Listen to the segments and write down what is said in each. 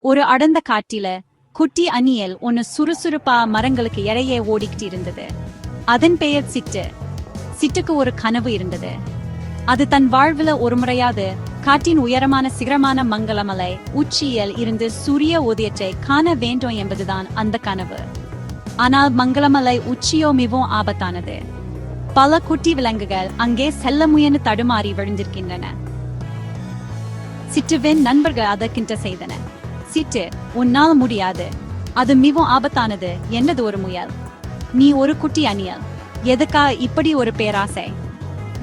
ஒரு அடர்ந்த காட்டில குட்டி அணியல் ஒன்னு சுறுசுறுப்பா மரங்களுக்கு இடையே ஓடிக்கிட்டு இருந்தது. அதன் பெயர் சிட்டு. சிட்டுக்கு ஒரு கனவு இருந்தது. அது தன் வாழ்வுல ஒரு முறையாவது காட்டின் உயரமான சிகரமான மங்களமலை உச்சியில் இருந்து சூரிய உதயத்தை காண வேண்டும் என்பதுதான் அந்த கனவு. ஆனால் மங்களமலை உச்சியோ மிகவும் ஆபத்தானது. பல குட்டி விலங்குகள் அங்கே செல்ல முயன்று தடுமாறி விழுந்திருக்கின்றன. சிட்டுவின் நண்பர்கள் அதற்கின்ற செய்தன. சிட்டு, உன்னால் முடியாது, அது மிகவும் ஆபத்தானது என்னது ஒரு முயல். நீ ஒரு குட்டி அணியல், எதுக்கா இப்படி ஒரு பேராசை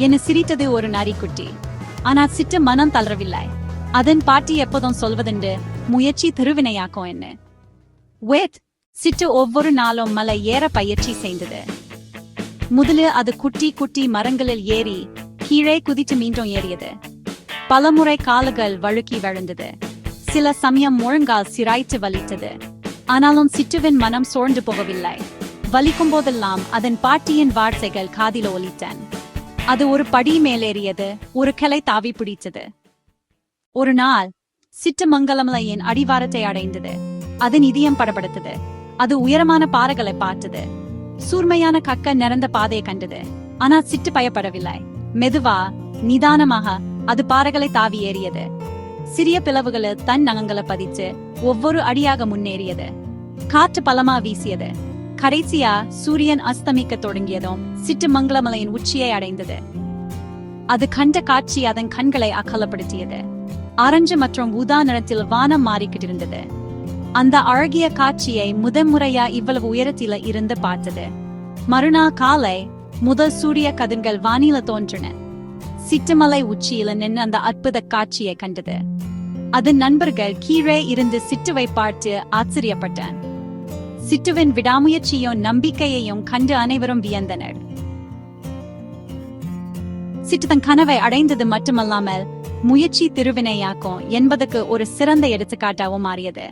என சிரித்தது ஒரு நரிக்குட்டி. ஆனால் சிட்டு மனம் தளரவில்லை. அதன் பாட்டி எப்போதும் சொல்வதென்று முயற்சி திருவினையாக்கும் என்ன. வேத் சிட்டு ஒவ்வொரு நாளும் மலை ஏற பயிற்சி செய்தது. முதலில் அது குட்டி குட்டி மரங்களில் ஏறி கீழே குதித்து மீண்டும் ஏறியது. பலமுறை கால்கள் வழுக்கி விழுந்தது. சில சமயம் முழங்கால் சிராய்த்து வலித்தது. ஆனாலும் சிட்டுவின் மனம் சோர்ந்து போகவில்லை. வலிக்கும் போதெல்லாம் அதன் பாட்டியின் வார்த்தைகள் காதில் ஒலித்தன. அது ஒரு படி மேலேறியது, ஒரு கிளை தாவி பிடித்தது. ஒரு நாள் சிட்டு மங்களமலையின் அடிவாரத்தை அடைந்தது. அதன் இதயம் படபடுத்தது. அது உயரமான பாறைகளை பார்த்தது. கூர்மையான கக்க நிறந்த பாதையை கண்டது. ஆனால் சிட்டு பயப்படவில்லை. மெதுவா நிதானமாக அது பாறைகளை தாவி ஏறியது. சிறிய பிளவுகளில் தன் நகங்களை பதிச்சு ஒவ்வொரு அடியாக முன்னேறியது. காற்று பலமா வீசியது. கடைசியா சூரியன் அஸ்தமிக்க தொடங்கியதும் சிட்டு மங்களமலையின் உச்சியை அடைந்தது. அது கண்ட காட்சி அதன் கண்களை அகலப்படுத்தியது. ஆரஞ்சு மற்றும் ஊதா நிறத்தில் வானம் மாறிக்கிட்டிருந்தது. அந்த அழகிய காட்சியை முதன்முறையா இவ்வளவு உயரத்தில இருந்து பார்த்தது. மறுநாள் காலை முதல் சூரிய கதிர்கள் வானில தோன்றின. சிட்டுமலை உச்சியில நின்று அந்த அற்புத காட்சியை கண்டது. அதன் நண்பர்கள் கீழே இருந்து சிட்டுவை பார்த்து ஆச்சரியப்பட்டான். சிட்டுவின் விடாமுயற்சியும் நம்பிக்கையையும் கண்டு அனைவரும் வியந்தனர். சிட்டு தன் கனவை அடைந்தது மட்டுமல்லாமல் முயற்சி திருவினையாக்கும் என்பதற்கு ஒரு சிறந்த எடுத்துக்காட்டாகவும் மாறியது.